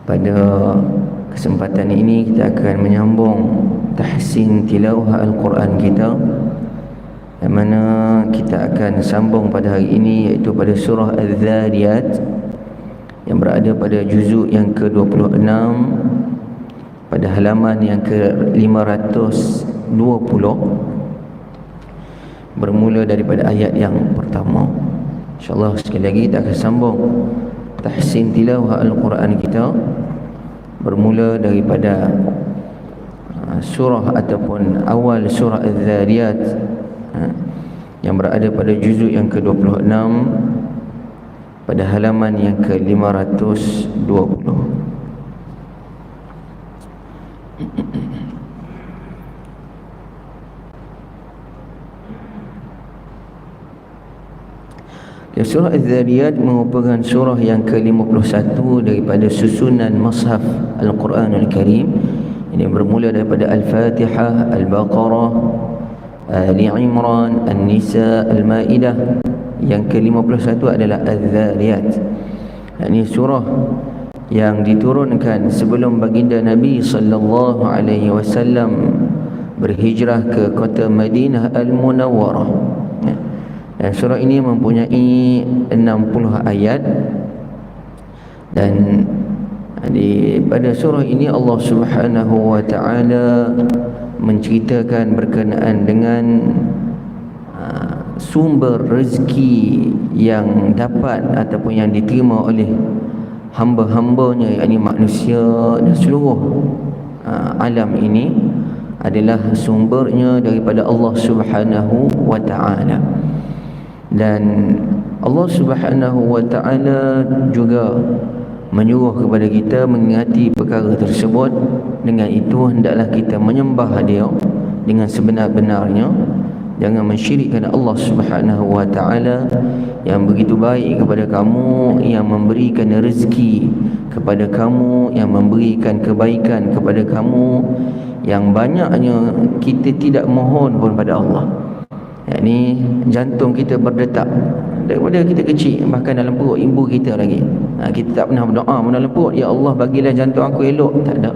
Pada kesempatan ini kita akan menyambung tahsin tilawah Al-Quran kita, yang mana kita akan sambung pada hari ini, iaitu pada surah Az-Zariyat yang berada pada juzuk yang ke-26 pada halaman yang ke-520, bermula daripada ayat yang pertama. InsyaAllah sekali lagi kita akan sambung tahsin tilawah Al-Quran kita, bermula daripada surah ataupun awal surah Az-Zariyat yang berada pada juzuk yang ke-26 pada halaman yang ke-520. Surah Az-Zariyat merupakan surah yang ke-51 daripada susunan Mushaf Al-Quranul Karim. Ini bermula daripada Al-Fatihah, Al-Baqarah, Ali Imran, An-Nisa, Al-Ma'idah. Yang ke-51 adalah Az-Zariyat. Ini surah yang diturunkan sebelum baginda Nabi sallallahu alaihi wasallam berhijrah ke kota Madinah Al-Munawwarah. Dan surah ini mempunyai 60 ayat, dan pada surah ini Allah Subhanahu wa ta'ala menceritakan berkenaan dengan sumber rezeki yang dapat ataupun yang diterima oleh hamba-hambanya, yakni manusia dan seluruh alam ini adalah sumbernya daripada Allah Subhanahu wa ta'ala. Dan Allah Subhanahu wa ta'ala juga menyuruh kepada kita mengingati perkara tersebut. Dengan itu hendaklah kita menyembah Dia dengan sebenar-benarnya, jangan mensyirikkan Allah Subhanahu wa ta'ala yang begitu baik kepada kamu, yang memberikan rezeki kepada kamu, yang memberikan kebaikan kepada kamu, yang banyaknya kita tidak mohon pun pada Allah. Yakni jantung kita berdetak daripada kita kecil, bahkan dalam perut ibu kita lagi. Kita tak pernah berdoa dalam perut, ya Allah bagilah jantung aku elok, tak ada.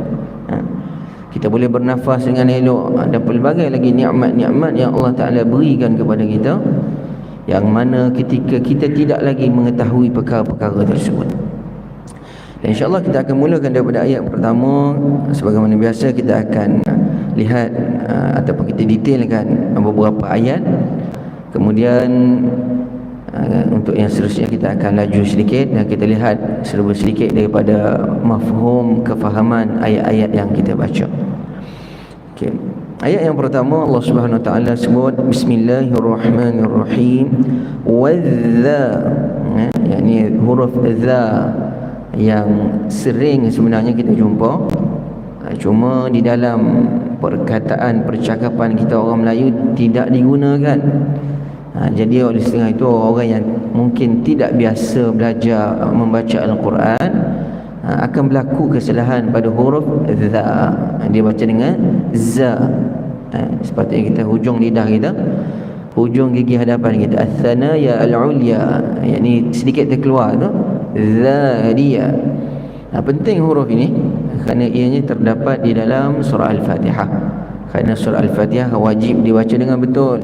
Kita boleh bernafas dengan elok, ada pelbagai lagi nikmat-nikmat yang Allah Ta'ala berikan kepada kita, yang mana ketika kita tidak lagi mengetahui perkara-perkara tersebut. Dan insyaAllah kita akan mulakan daripada ayat pertama. Sebagaimana biasa kita akan lihat ataupun kita detailkan beberapa ayat. Kemudian untuk yang seterusnya kita akan laju sedikit dan kita lihat serba sedikit daripada mafhum, kefahaman ayat-ayat yang kita baca. Okey. Ayat yang pertama Allah Subhanahu wa taala sebut bismillahirrahmanirrahim, wadza, yakni huruf za yang sering sebenarnya kita jumpa, cuma di dalam perkataan percakapan kita orang Melayu tidak digunakan. Jadi oleh setengah itu orang yang mungkin tidak biasa belajar membaca Al-Quran akan berlaku kesalahan pada huruf za. Dia baca dengan za. Sepatutnya kita hujung lidah kita, hujung gigi hadapan kita, ats-tsanaya al-ulya, yakni sedikit terkeluar tu, Zariyat. Penting huruf ini kerana ianya terdapat di dalam surah Al-Fatihah. Kerana surah Al-Fatihah wajib dibaca dengan betul,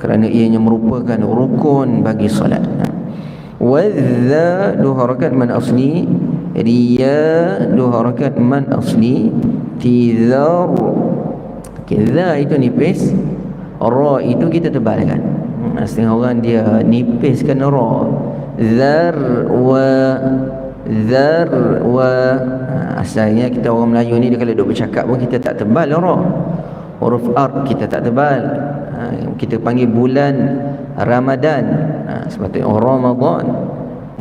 kerana ianya merupakan rukun bagi solat. Wadza dua harakat man asli, riya dua harakat man asli, tizar. Za itu nipis, ra itu kita tebalkan. Setengah orang dia nipiskan ra. Zar wa asalnya kita orang Melayu ni kalau duk bercakap pun kita tak tebal ra. Huruf ar kita tak tebal. Kita panggil bulan Ramadan, sepatutnya Ramadan,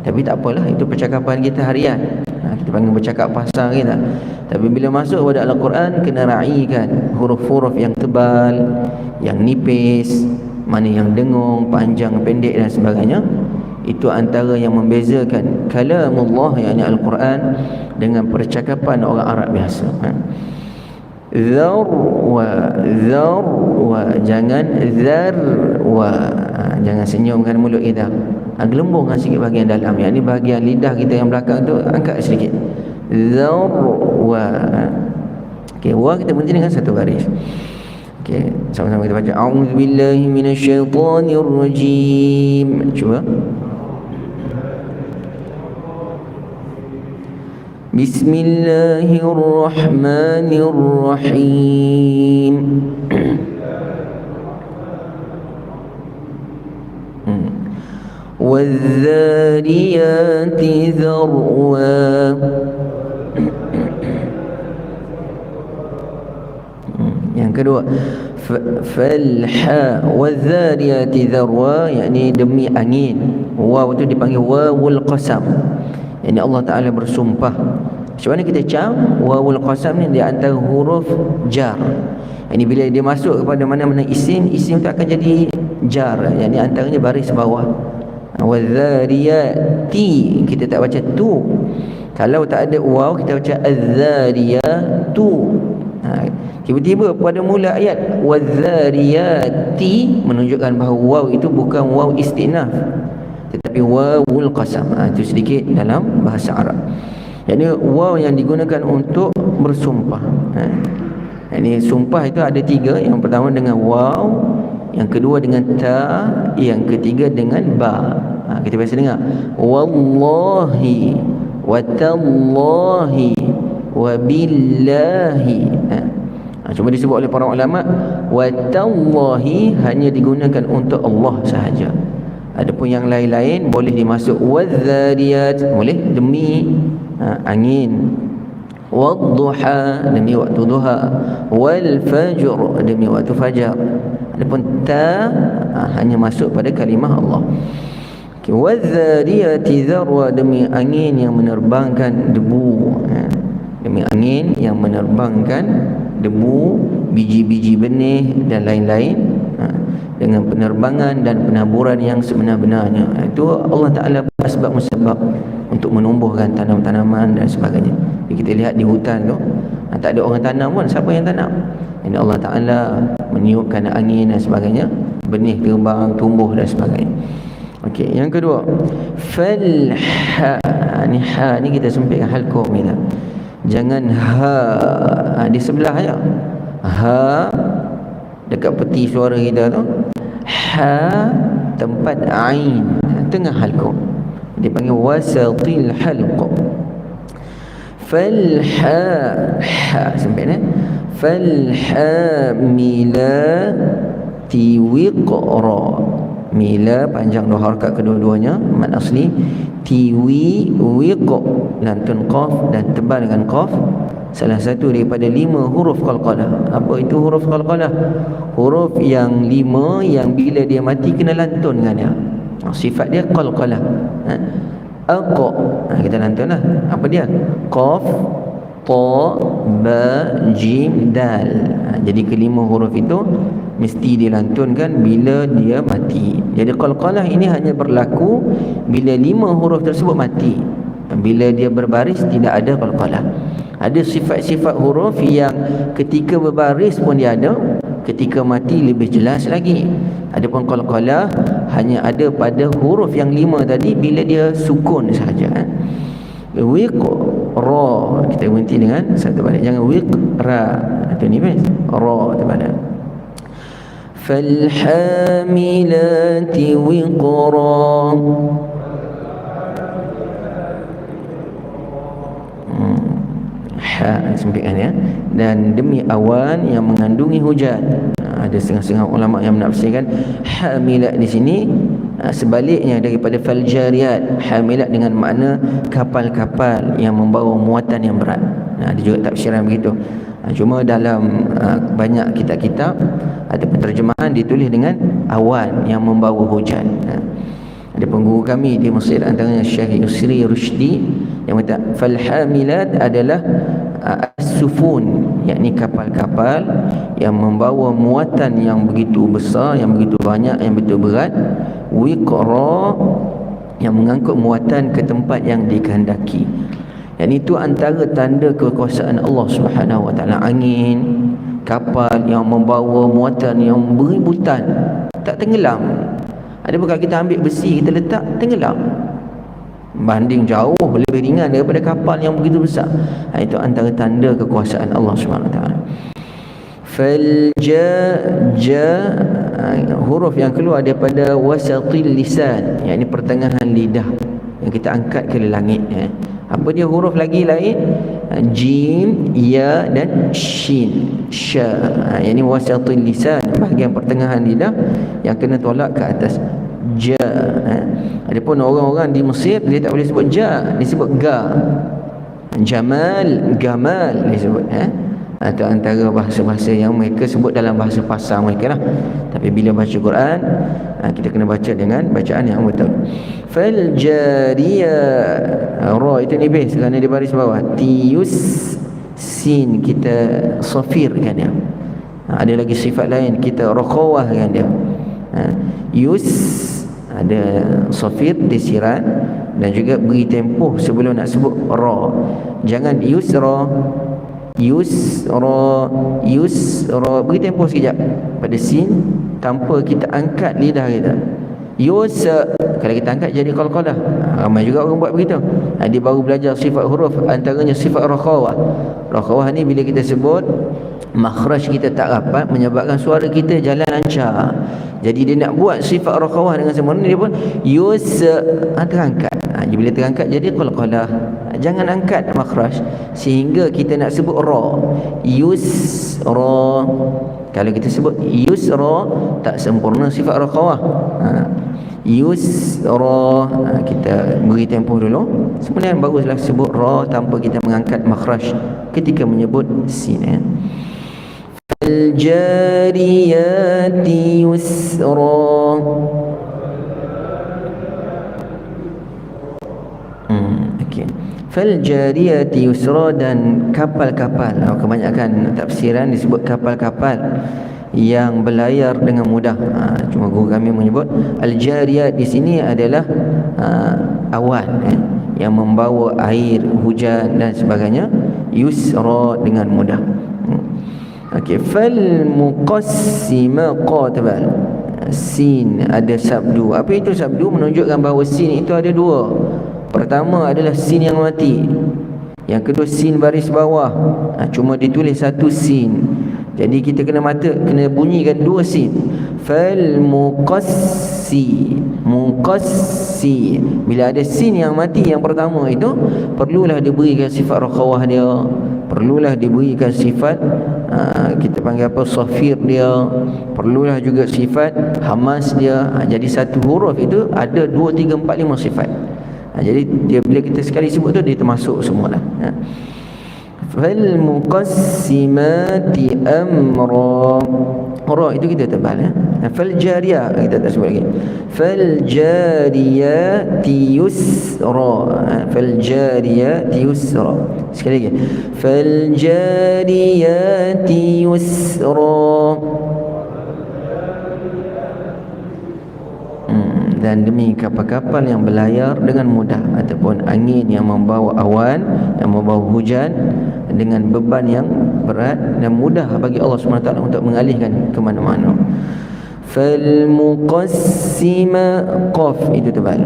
tapi tak apalah, itu percakapan kita harian. Kita panggil bercakap pasar kita. Tapi bila masuk pada Al-Quran, kena raikan huruf-huruf yang tebal, yang nipis, mana yang dengung, panjang, pendek dan sebagainya. Itu antara yang membezakan kalamullah, yakni Al-Quran, dengan percakapan orang Arab biasa. Dhar wa, jangan dhar wa, jangan senyumkan mulut kita, gelembungkan sikit bahagian dalam, yakni bahagian lidah kita yang belakang tu angkat sedikit. Zarwa. Okey, wa kita berhenti dengan satu baris. Okey, sama-sama kita baca. A'udzubillahi minasyaitonirrajim. Cuba. Bismillahirrahmanirrahim. Wadzariyati dzarwa. Yang kedua, falha wadzariyati dzarwa, yakni demi angin. Waw itu dipanggil wawul qasam. Yani Allah Ta'ala bersumpah. Macam mana kita cam? Wawul qasam ni dia antara huruf jar. Yani bila dia masuk kepada mana-mana isim, isim tu akan jadi jar. Yani antaranya baris bawah. Wadzariyati, kita tak baca tu. Kalau tak ada waw, kita baca azzariyatu. Tiba-tiba pada mula ayat wadzariyati menunjukkan bahawa waw itu bukan waw istinaf, tetapi wawul qasam. Itu sedikit dalam bahasa Arab. Jadi waw yang digunakan untuk bersumpah. Ini sumpah itu ada tiga. Yang pertama dengan waw, yang kedua dengan ta, yang ketiga dengan ba. Kita biasa dengar wallahi watallahi wabillahi. Cuma disebut oleh para ulama watallahi hanya digunakan untuk Allah sahaja. Adapun yang lain-lain boleh dimasuk wadzariyat, boleh demi angin, wadduha demi waktu duha, wal fajr demi waktu fajar. Adapun ta hanya masuk pada kalimah Allah. Wadzariyati dzarwa, demi angin yang menerbangkan debu. Demi angin yang menerbangkan debu, biji-biji benih dan lain-lain, dengan penerbangan dan penaburan yang sebenar-benarnya. Itu Allah Ta'ala asbab musabab untuk menumbuhkan tanam-tanaman dan sebagainya. Jadi kita lihat di hutan tu, tak ada orang tanam pun, siapa yang tanam? Ini Allah Ta'ala meniupkan angin dan sebagainya, benih terbang, tumbuh dan sebagainya. Okey, yang kedua, falha. Ni ha ni kita sempitkan halqum ni. Jangan ha di sebelah aja. Ha dekat peti suara kita tu. Ha tempat ain, tengah halqum. Dipanggil wasatil halq. Falha, ha sempit ni. Falhamilati wiqra. Mila panjang dua harakat kedua-duanya, mad asli. Tiwi wiq, lantun qaf dan tebal dengan qaf. Salah satu daripada 5 huruf qalqalah. Apa itu huruf qalqalah? Huruf yang 5 yang bila dia mati kena lantun dengan dia. Sifat dia qalqalah. Aqa, kita lantunlah. Apa dia? Qaf, ta, ba, jim, dal. Jadi kelima huruf itu mesti dilantunkan bila dia mati. Jadi qalqalah ini hanya berlaku bila 5 huruf tersebut mati. Bila dia berbaris tidak ada qalqalah. Ada sifat-sifat huruf yang ketika berbaris pun dia ada, ketika mati lebih jelas lagi. Adapun qalqalah hanya ada pada huruf yang 5 tadi bila dia sukun sahaja. Wiq ra, kita berhenti dengan satu balik, jangan wiq ra. Itu ni bes ra terbalik. Falhamilati wiqra. Ha sempitkan ya. Dan demi awan yang mengandungi hujan. Ada setengah-setengah ulama yang menafsirkan hamilat di sini sebaliknya daripada faljariyat. Hamilat dengan makna kapal-kapal yang membawa muatan yang berat. Ada juga tafsiran begitu. Cuma dalam banyak kitab-kitab ada penterjemahan ditulis dengan awan yang membawa hujan. Ada pengguru kami di Mesir, antaranya Syekh Yusri Rushdi, yang kata falhamilat adalah as-sufun, yakni kapal-kapal yang membawa muatan yang begitu besar, yang begitu banyak, yang begitu berat. Wiqra, yang mengangkut muatan ke tempat yang dikehendaki. Yang itu antara tanda kekuasaan Allah Subhanahu Wa Taala. Angin, kapal yang membawa muatan yang beributan, tak tenggelam. Ada bukan kita ambil besi kita letak, tenggelam. banding jauh lebih ringan daripada kapal yang begitu besar. Itu antara tanda kekuasaan Allah Subhanahu Wa Taala. Huruf yang keluar daripada wasatil lisan, yakni pertengahan lidah yang kita angkat ke langit. Apa dia huruf lagi lain? Jim, ya dan shin, sya. Yakni wasatil lisan, bahagian pertengahan lidah yang kena tolak ke atas. Ja. Adapun orang-orang di Mesir dia tak boleh sebut ja, dia sebut ga. Jamal, gamal dia sebut. Atau antara bahasa-bahasa yang mereka sebut dalam bahasa pasar mereka lah. Tapi bila baca Quran, kita kena baca dengan bacaan yang betul. Fal jariyah, ra itu nipis kerana di baris bawah. Tius, sin kita safirkan dia. Ada lagi sifat lain kita rakhawahkan dia. Yus ada safir disirat dan juga beri tempoh sebelum nak sebut ra. Jangan yusra, yusra, beri tempoh sekejap pada sin tanpa kita angkat lidah kita. Yusa, kalau kita angkat jadi qalqalah. Ramai juga orang buat begitu. Dia baru belajar sifat huruf, antaranya sifat rakhawah. Rakhawah ni bila kita sebut makhraj kita tak rapat menyebabkan suara kita jalan lancar. Jadi dia nak buat sifat rakhawah dengan sempurna, dia pun yusa, terangkat. Bila terangkat jadi qalqalah. Jangan angkat makhraj sehingga kita nak sebut ra. Yusra, kalau kita sebut yusra tak sempurna sifat rakhawah. Yusra, kita beri tempoh dulu, kemudian baguslah sebut ra tanpa kita mengangkat makhraj ketika menyebut sin. Al-jariyati yusra. Okey. Fal-jariyati yusra, dan kapal-kapal. Kebanyakan tafsiran disebut kapal-kapal yang berlayar dengan mudah. Cuma guru kami menyebut al-jariyat di sini adalah awan yang membawa air, hujan dan sebagainya. Yusra dengan mudah. Okey, fal muqassima qatbal. Sin ada sabdu. Apa itu sabdu? Menunjukkan bahawa sin itu ada dua. Pertama adalah sin yang mati, yang kedua sin baris bawah. Cuma ditulis satu sin, jadi kita kena bunyikan dua sin. Fal muqassi, muqassi. Bila ada sin yang mati yang pertama itu, perlulah diberikan sifat rakhawah dia, perlulah diberikan sifat kita panggil apa, safir dia, perlulah juga sifat hamas dia. Jadi satu huruf itu ada 2, 3, 4, 5 sifat. Jadi dia bila kita sekali sebut tu dia termasuk semualah. Fal muqassimati amra. Ra itu kita tebal. Fal jariyah kita tak sebut lagi. Fal jariyati yusra. Fal jariyati yusra. Sekali lagi. Fal jariyati yusra. Dan demi kapal-kapal yang berlayar dengan mudah, ataupun angin yang membawa awan, yang membawa hujan dengan beban yang berat dan mudah bagi Allah SWT untuk mengalihkan ke mana-mana. Fal muqassima, qaf itu tebal.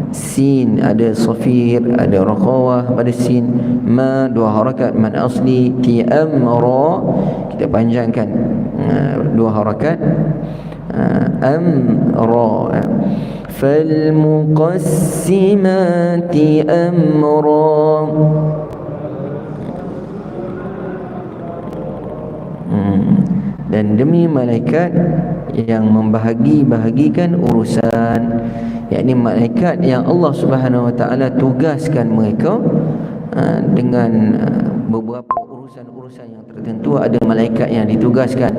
Sin ada safir, ada rakhawah pada sin. Ma dua harakat, man asli. Ti amra kita panjangkan dua harakat. Amra. Falmuqassimati amra. Dan demi malaikat yang membahagi-bahagikan urusan, yakni malaikat yang Allah Subhanahu Wa Taala tugaskan mereka dengan beberapa urusan-urusan yang tertentu. Ada malaikat yang ditugaskan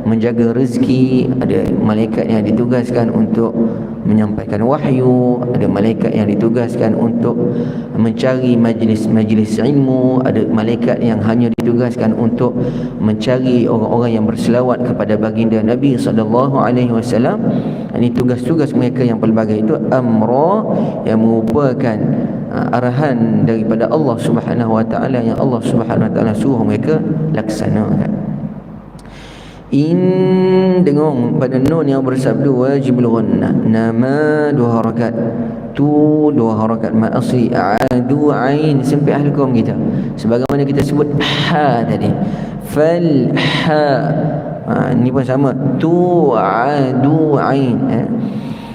menjaga rezeki, ada malaikat yang ditugaskan untuk menyampaikan wahyu, ada malaikat yang ditugaskan untuk mencari majlis-majlis ilmu, ada malaikat yang hanya ditugaskan untuk mencari orang-orang yang berselawat kepada baginda Nabi SAW. Ini tugas-tugas mereka yang pelbagai. Itu amra, yang merupakan arahan daripada Allah Subhanahu Wa Taala, yang Allah Subhanahu Wa Taala suruh mereka laksanakan. dengung pada nun yang bersabdu wajibul ghunnah. Nama dua harakat, tu dua harakat mad asli. Adu ain sampai ahli kaum kita, sebagaimana kita sebut ha tadi, fal ha. Ini pun sama, tu adu ain.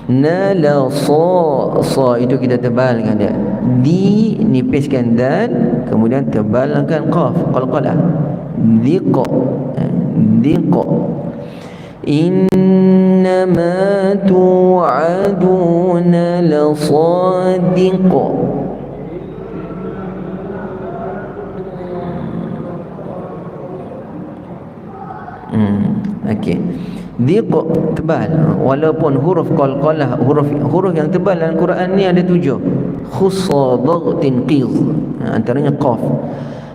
Nala sa itu kita tebalkan dia, di nipiskan dal, kemudian tebalkan qaf, qalqalah. Diqa, diqa. Innama tu'aduna lasadiq. Okey. Diq tebal, walaupun huruf qalqalah, huruf yang tebal dalam Quran ni ada 7. Khusadhatin qiz, antaranya qaf.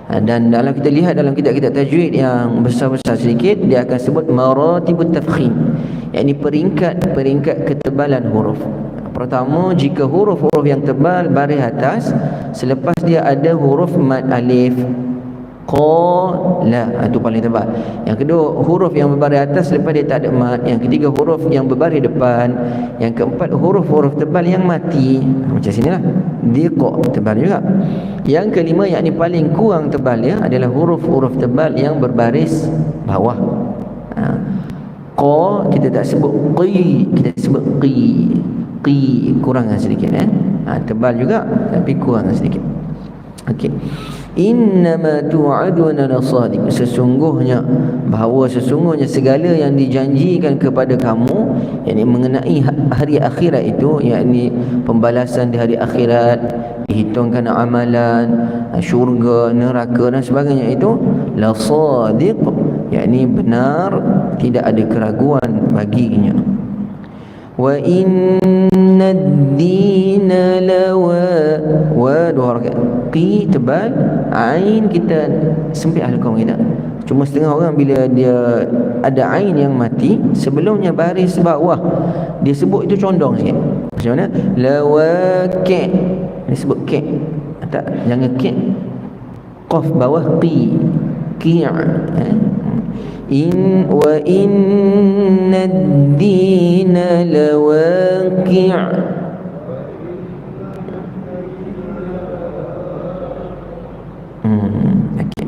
Dan dalam kita lihat dalam kitab-kitab tajwid yang besar-besar sedikit, dia akan sebut maratibut tafkhim, yakni peringkat-peringkat ketebalan huruf. Pertama, jika huruf-huruf yang tebal baris atas, selepas dia ada huruf mad alif, qala, itu paling tebal. Yang kedua, huruf yang berbaris atas selepas dia tak ada mad. Yang ketiga, huruf yang berbaris depan. Yang keempat, huruf-huruf tebal yang mati. Macam sinilah, diqa tebal juga. Yang kelima, yakni paling kurang tebal dia adalah huruf-huruf tebal yang berbaris bawah. Qa kita tak sebut qi, kita sebut qi. Qi kurang sedikit, tebal juga tapi kurang sedikit. Okey. Innama tu'aduna lasadiq, sesungguhnya segala yang dijanjikan kepada kamu, yakni mengenai hari akhirat itu, yakni pembalasan di hari akhirat, dihitungkan amalan, syurga, neraka dan sebagainya, itu lasadiq, yakni benar, tidak ada keraguan baginya. Wa inna ad-dina wa dua harakat, qi tebal, ain kita sempit ahli kaum kita. Cuma setengah orang bila dia ada ain yang mati sebelumnya baris bawah, dia sebut itu condong sikit. Macam mana? Lawaqi, dia sebut ki, tak, jangan ki, qaf bawah, qi, qi'. Wa inna ad-dina lawaqi'. Okay.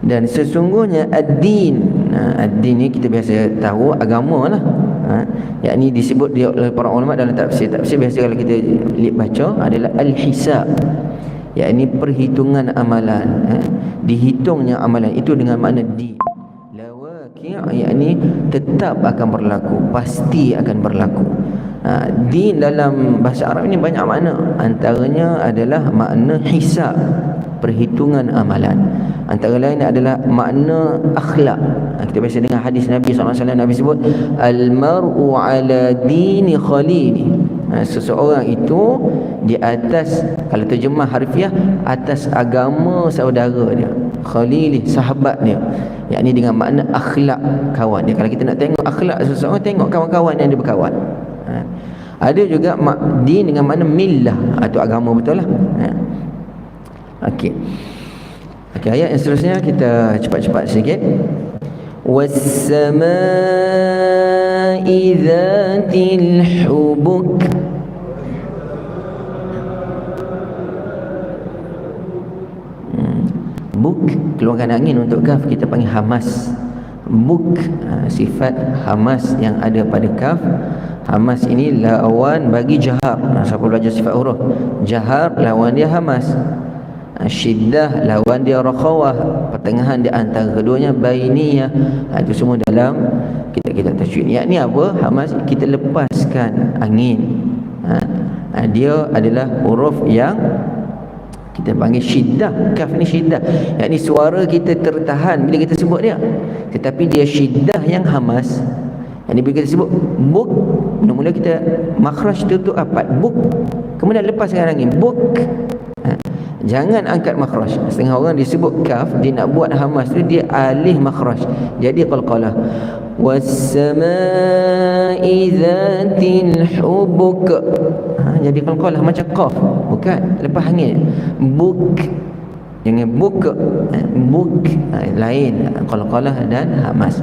Dan sesungguhnya ad-din, ad-din ni kita biasa tahu agama lah, yakni disebut dia oleh para ulama dalam tafsir biasa kalau kita baca adalah al-hisab, yakni perhitungan amalan, dihitungnya amalan itu dengan makna din. Yakni tetap akan berlaku, pasti akan berlaku. Din dalam bahasa Arab ini banyak makna, antaranya adalah makna hisab, perhitungan amalan. Antara lain adalah makna akhlak. Kita biasa dengar hadis Nabi SAW, Nabi sebut al-mar'u ala dini khalili, seseorang itu di atas, kalau terjemah harfiah, atas agama saudara dia, khalili, sahabat dia, yakni dengan makna akhlak kawan dia. Kalau kita nak tengok akhlak seseorang, tengok kawan-kawan yang dia berkawan. Ada juga din dengan makna millah, atau agama betul lah. Okey. Okey, ayat yang seterusnya kita cepat-cepat sikit. Was-samaa'i dzatil hubuk. Buk, keluarkan angin untuk kaf kita panggil hamas. Buk, sifat hamas yang ada pada kaf. Hamas ini lawan bagi jahar. Siapa belajar sifat huruf, jahar lawan dia hamas, syiddah lawan dia rakhawah, pertengahan di antara keduanya bainiyah. Itu semua dalam kitab-kitab tajwid. Yakni apa? Hamas kita lepaskan angin. Dia adalah huruf yang kita panggil syiddah. Kaf ni syiddah, yakni suara kita tertahan bila kita sebut dia, tetapi dia syiddah yang hamas. Yakni bila kita sebut buk, mula-mula kita makhraj tutup rapat, buk, kemudian lepaskan angin, buk. Jangan angkat makhraj. Setengah orang disebut kaf, dia nak buat hamas tu dia alih makhraj, jadi qalqalah. Was-samaa'i dzatil hubuk, jadi qalqalah macam qaf, bukan lepas angin. Buk, jangan buk, buk lain qalqalah dan hamas.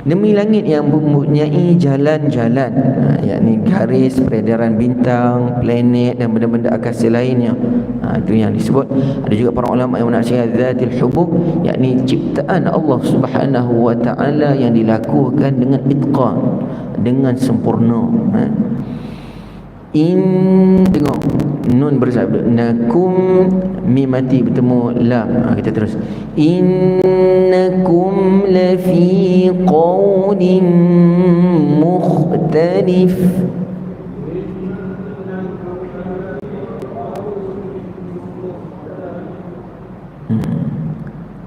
Demi langit yang mempunyai jalan-jalan, yakni garis peredaran bintang, planet dan benda-benda angkasa lainnya. Itu yang disebut. Ada juga para ulama yang menafsirkan zatil hubub, yakni ciptaan Allah Subhanahu wa taala yang dilakukan dengan itqan, dengan sempurna. Tengok nun bersabda nakum, mim mati bertemu lam. Kita terus innakum lafi qawlin mukhtalif.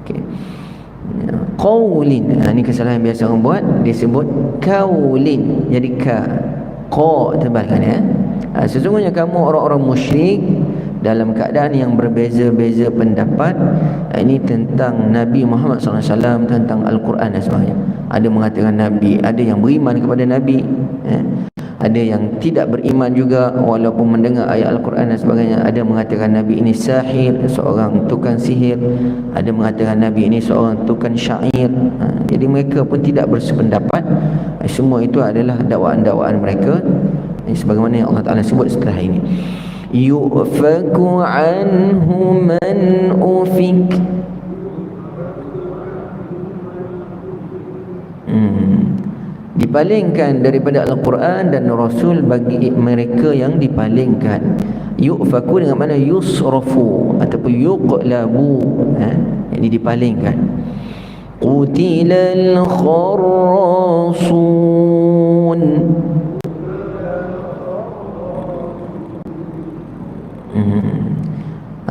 Okay. Qawlin, ini kesalahan biasa orang buat, dia sebut kaulin jadi ka, qa tebalkan ya. Sesungguhnya kamu orang-orang musyrik dalam keadaan yang berbeza-beza pendapat. Ini tentang Nabi Muhammad SAW, tentang Al-Quran dan sebagainya. Ada mengatakan Nabi, ada yang beriman kepada Nabi, ada yang tidak beriman juga walaupun mendengar ayat Al-Quran dan sebagainya. Ada mengatakan Nabi ini sahir, seorang tukang sihir. Ada mengatakan Nabi ini seorang tukang syair. Jadi mereka pun tidak bersependapat. Semua itu adalah dakwaan-dakwaan mereka, sebagaimana yang Allah Ta'ala sebut setelah ini. Yu'faku anhu man ufik. Dipalingkan daripada Al-Quran dan Rasul bagi mereka yang dipalingkan. Yu'faku dengan mana yusrafu ataupun yuqlabu, ini dipalingkan. Qutilal kharrasun.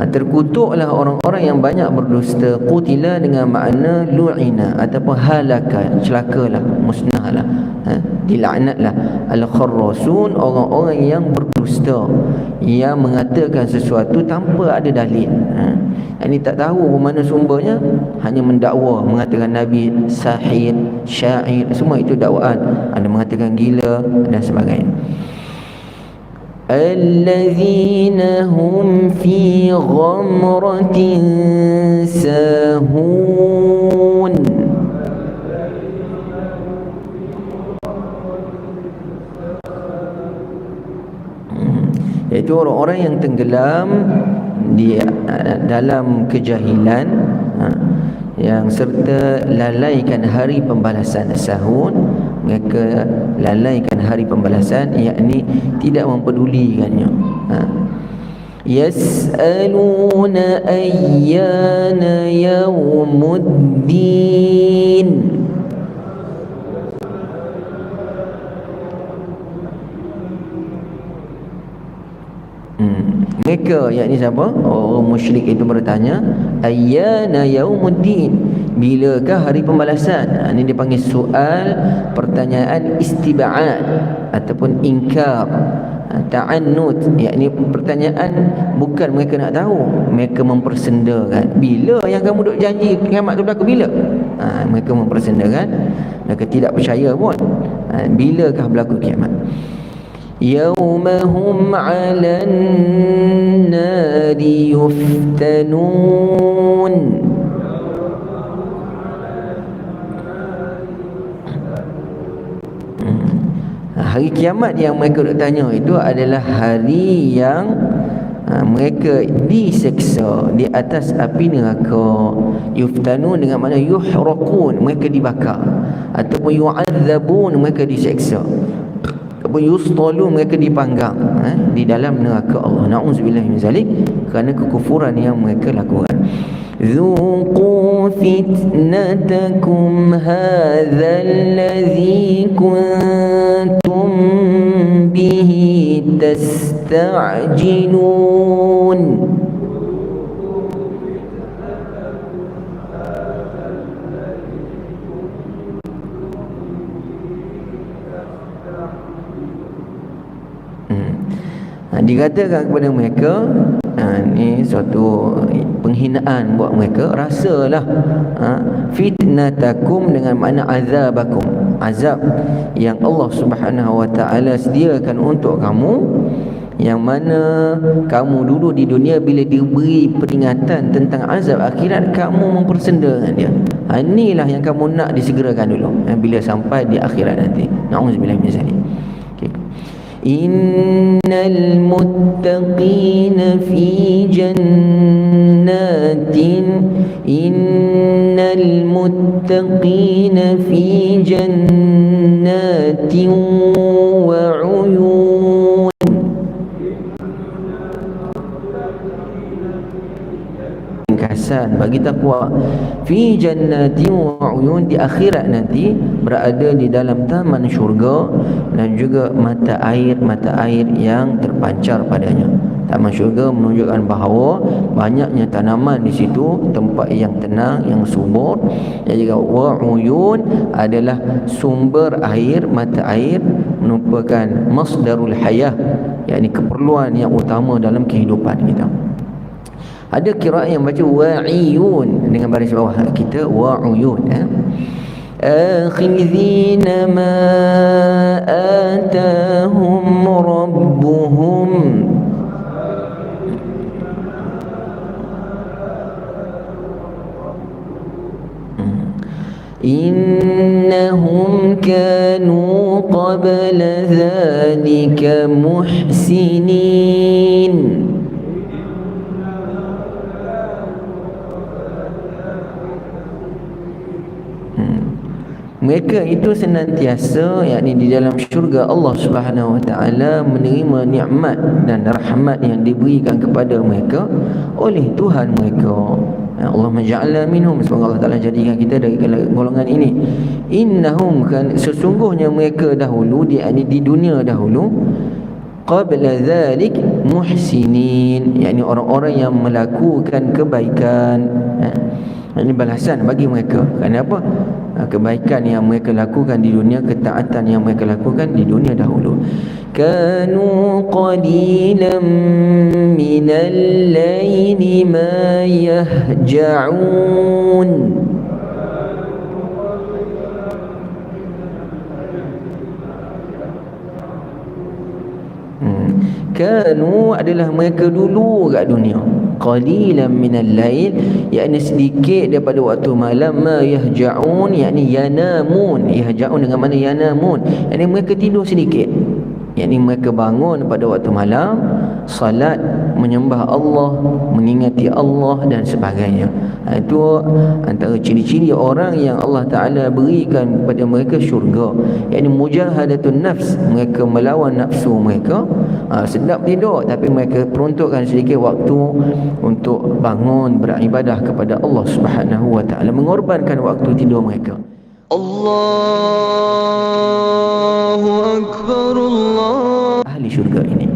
Terkutuklah orang-orang yang banyak berdusta. Qutila dengan makna lu'ina ataupun halaka, celakalah, musnahlah, dilaknatlah. Al-kharrasun, orang-orang yang berdusta, yang mengatakan sesuatu tanpa ada dalil. Ini tak tahu mana sumbernya, hanya mendakwa, mengatakan Nabi sahir, syair, semua itu dakwaan. Ada mengatakan gila dan sebagainya. Allazina hum fi ghamratin sahun. Iaitu orang-orang yang tenggelam di dalam kejahilan, yang serta lalaikan hari pembalasan. Sahun, mereka lalaikan hari pembalasan, yakni tidak mempedulikannya. Yas'aluna ayyana yawmuddin. Mereka, yakni siapa? Orang musyrik itu bertanya, ayyana yaumuddin, bilakah hari pembalasan? Ini dipanggil soal, pertanyaan istiba'ad ataupun inkar, ta'annud, yakni pertanyaan bukan mereka nak tahu, mereka mempersendakan. Bila yang kamu duk janji kiamat tu berlaku, bila? Mereka mempersendakan, mereka tidak percaya pun. Bilakah berlaku kiamat? Yawmahum 'alan nari yuftanun. Hari kiamat yang mereka nak tanya itu adalah hari yang mereka diseksa di atas api neraka. Yuftanun dengan makna yuhraqun, mereka dibakar, ataupun yu'adzabun, mereka diseksa, ataupun yustalun, mereka dipanggang di dalam neraka Allah. Na'udzubillah min zalik, kerana kekufuran yang mereka lakukan. Zuqu fitnatakum hadzal ladzi kuntum bihi tasta'jilun. Dikatakan kepada mereka, ini suatu penghinaan buat mereka. Rasalah fitnatakum dengan makna azabakum, azab yang Allah Subhanahu wa ta'ala sediakan untuk kamu. yang mana kamu dulu di dunia bila diberi peringatan tentang azab akhirat, kamu mempersenda dengan dia. Inilah yang kamu nak disegerakan dulu bila sampai di akhirat nanti. Na'udzubillah min zalik. Okay. Innal muttaqina fi jannatin wa uyun. Ringkasan bagi takwa, fi jannatin wa uyun, di akhirat nanti berada di dalam taman syurga dan juga mata air yang terpancar padanya. Taman syurga menunjukkan bahawa banyaknya tanaman di situ, tempat yang tenang, yang subur. Dan juga wa uyun adalah sumber air, mata air merupakan masdarul hayah, yakni keperluan yang utama dalam kehidupan kita. Ada qiraat yang baca wa'iyun dengan baris bawah kita, wa'uyun. Akhidhina ma atahum rabbuhum innahum kanu qabla dhalika muhsinin. Mereka itu senantiasa, yakni di dalam syurga Allah Subhanahu wa taala menerima nikmat dan rahmat yang diberikan kepada mereka oleh Tuhan mereka. Allah maj'alna minhum, semoga Allah Taala jadikan kita dari golongan ini. Innahum, kan sesungguhnya mereka dahulu, yakni di dunia dahulu, qabla dzalik muhsinin, yakni orang-orang yang melakukan kebaikan. Ini balasan bagi mereka. Kenapa? Kebaikan yang mereka lakukan di dunia, ketaatan yang mereka lakukan di dunia dahulu. Kanu qalilan minal laili ma yahja'un. Kanu adalah mereka dulu kat dunia, qalilan minal lail, yakni sedikit daripada waktu malam, ma yahja'un, yakni yanamun. Yahja'un dengan mana yanamun, yakni mereka tidur sedikit, yakni mereka bangun pada waktu malam, salat, menyembah Allah, mengingati Allah dan sebagainya. Itu antara ciri-ciri orang yang Allah Ta'ala berikan kepada mereka syurga, yakni mujahadatun nafs, mereka melawan nafsu mereka. Sedap tidur tapi mereka peruntukkan sedikit waktu untuk bangun beribadah kepada Allah Subhanahu wa Ta'ala, mengorbankan waktu tidur mereka. Allahu Akbar, Allah. Ahli syurga ini.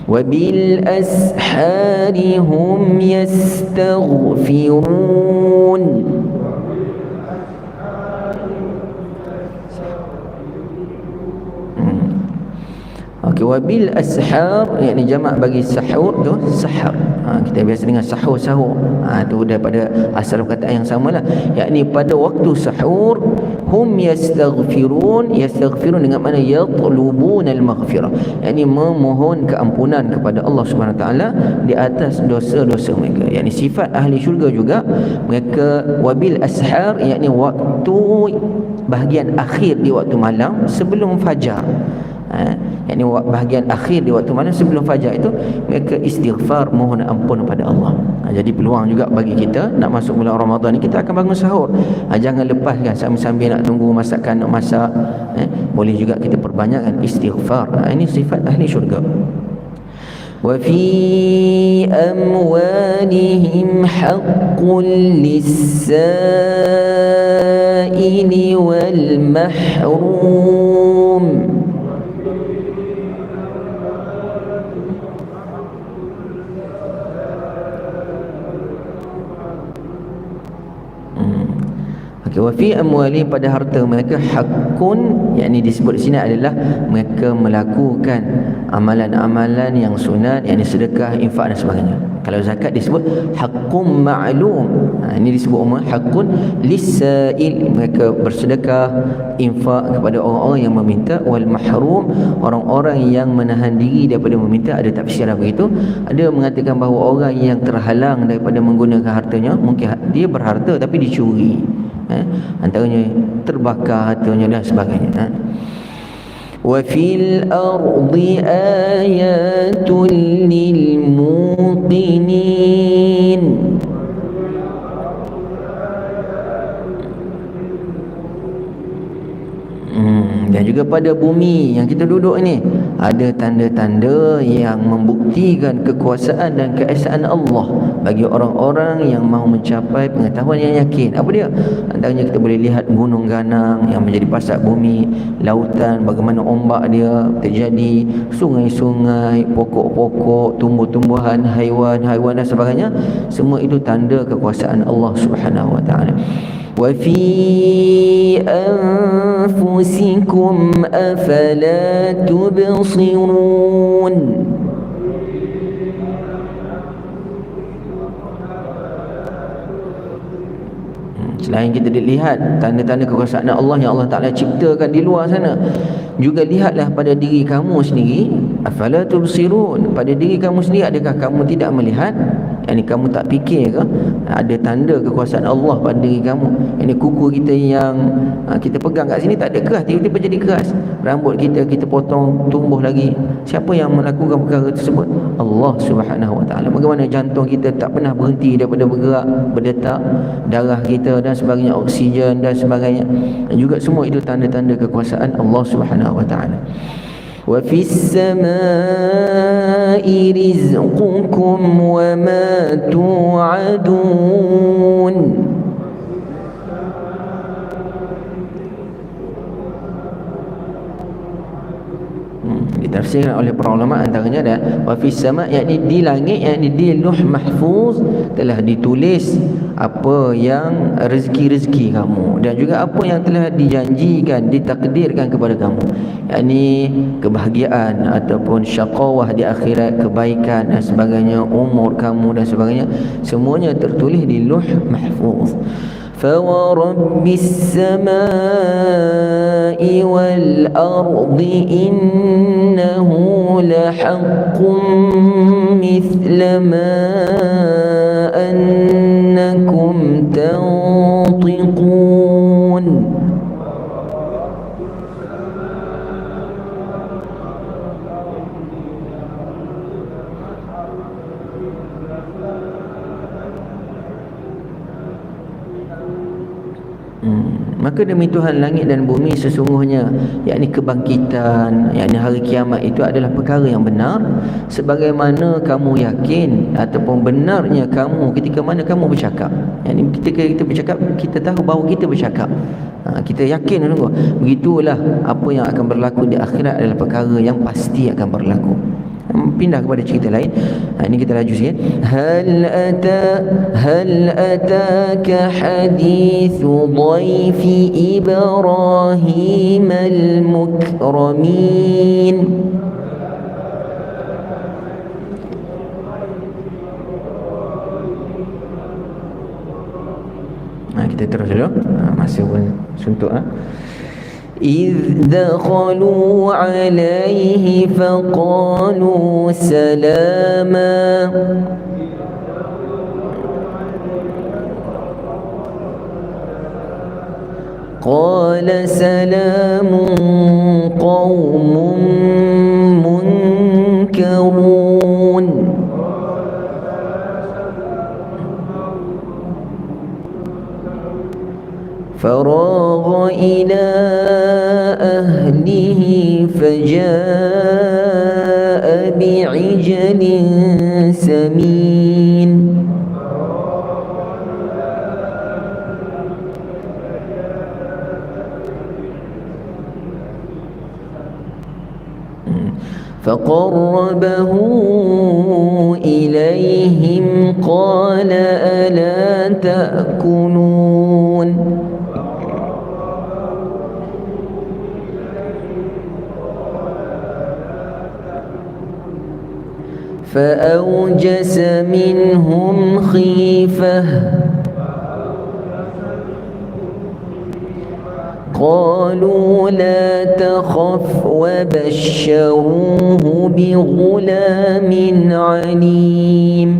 Wa bil ashari hum yastaghfirun. Okey, wabil ashar, yakni jamak bagi sahur tu sahar. Kita biasa dengar sahur tu daripada asal perkataan yang samalah, yakni pada waktu sahur hum yastaghfirun. Yastaghfirun dengan mana yatlubuna al-maghfirah, yakni memohon keampunan kepada Allah Subhanahu Wa Taala di atas dosa-dosa mereka. Yakni sifat ahli syurga juga mereka wabil ashar, yakni waktu bahagian akhir di waktu malam sebelum fajar. Yakni bahagian akhir di waktu malam sebelum fajar itu mereka istighfar, mohon ampun kepada Allah. Jadi peluang juga bagi kita nak masuk bulan Ramadan ni, kita akan bangun sahur. Jangan lepaskan sambil-sambil nak tunggu masakan, nak masak. Boleh juga kita perbanyakkan istighfar. Ini sifat ahli syurga. Wa fi amwalihim haqqul lis-sa'ili wal mahrum. Wa fi amwali, pada harta mereka, hakun, yakni disebut di sini adalah mereka melakukan amalan-amalan yang sunat, yakni sedekah, infak dan sebagainya. Kalau zakat disebut haqqum ma'lum. Ini disebut haqqun lis-sa'il, mereka bersedekah, infak kepada orang-orang yang meminta. Wal mahrum, orang-orang yang menahan diri daripada meminta. Ada tafsiran begitu. Ada mengatakan bahawa orang yang terhalang daripada menggunakan hartanya, mungkin dia berharta tapi dicuri, antaranya terbakar hartanya dan sebagainya. Wa fil ardi ayatul lil muqinin. Dan juga pada bumi yang kita duduk ini ada tanda-tanda yang membuktikan kekuasaan dan keesaan Allah bagi orang-orang yang mahu mencapai pengetahuan yang yakin. Apa dia? Antaranya kita boleh lihat gunung ganang yang menjadi pasak bumi, lautan, bagaimana ombak dia terjadi, sungai-sungai, pokok-pokok, tumbuh-tumbuhan, haiwan-haiwan dan sebagainya. Semua itu tanda kekuasaan Allah Subhanahu wa taala. Wa fi anfusikum afala tubsirun. Selain kita lihat tanda-tanda kekuasaan Allah yang Allah Ta'ala ciptakan di luar sana, juga lihatlah pada diri kamu sendiri. Afala tubsirun, pada diri kamu sendiri, adakah kamu tidak melihat? Ini kamu tak fikir ke ada tanda kekuasaan Allah pada diri kamu? Ini kuku kita yang kita pegang kat sini tak ada keras, tiba-tiba jadi keras. Rambut kita potong tumbuh lagi. Siapa yang melakukan perkara tersebut? Allah Subhanahu wa taala. Bagaimana jantung kita tak pernah berhenti daripada bergerak, berdetak, darah kita dan sebagainya, oksigen dan sebagainya. Dan juga semua itu tanda-tanda kekuasaan Allah Subhanahu wa taala. Wa fis samaa'i rizqukum wa ma tu'adun. Ditafsirkan oleh para ulama, antaranya ada wa fis sama', yakni di langit, yakni di Lauh Mahfuz telah ditulis apa yang rezeki-rezeki kamu dan juga apa yang telah dijanjikan, ditakdirkan kepada kamu, yakni kebahagiaan ataupun syaqawah di akhirat, kebaikan dan sebagainya, umur kamu dan sebagainya, semuanya tertulis di Lauh Mahfuz. فَوَرَبِّ السَّمَاءِ وَالْأَرْضِ إِنَّهُ لَحَقٌّ مِثْلَ مَا أَنَّكُمْ تَنطِقُونَ. Maka demi Tuhan langit dan bumi sesungguhnya, yakni kebangkitan, yakni hari kiamat itu adalah perkara yang benar, sebagaimana kamu yakin ataupun benarnya kamu ketika mana kamu bercakap. Yakni ketika kita bercakap, kita tahu bahawa kita bercakap, kita yakin sungguh. Begitulah apa yang akan berlaku di akhirat adalah perkara yang pasti akan berlaku. Pindah kepada cerita lain. Ini kita laju sikit. Hal ataka hadithu dhaifi Ibrahim al-mukramin. Kita terus dulu. Masa pun suntuk. إذ دخلوا عليه فقالوا سلاما قال سلام قوم منكرون فراغ إلى أهله فجاء بعجل سمين فقربه إليهم قال ألا تأكلون فأوجس منهم خيفة قالوا لا تخف وبشروه بغلام عليم.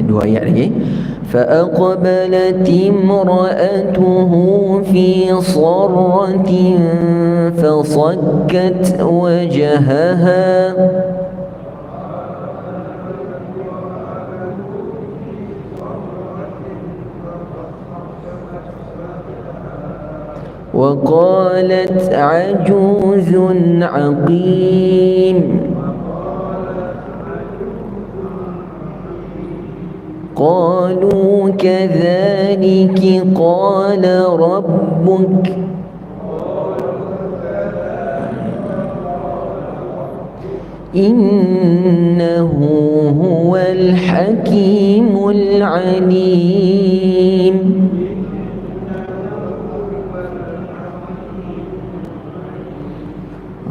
dua ayat lagi. فأقبلت امرأته في صرة فصكت وجهها وقالت عجوز عقيم. قالوا كذلك قال ربك إنه هو الحكيم العليم.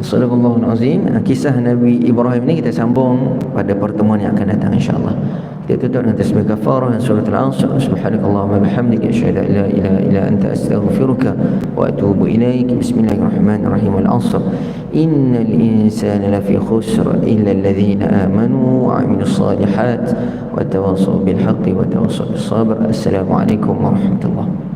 Sadaqallahul Azim. Kisah Nabi Ibrahim ni kita sambung pada pertemuan yang akan datang insya-Allah. Kita tutup dengan tasbih kafarah dan surah Al-Asr. Subhanakallahumma bihamdika asyhadu an la ilaha illa anta astaghfiruka wa atubu ilaik. Bismillahirrahmanirrahim. Al-Asr. Innal insana lafi khusr illa alladhina amanu wa 'amilus solihat wa tawassaw bil haqqi wa tawassaw bis sabr. Assalamualaikum warahmatullahi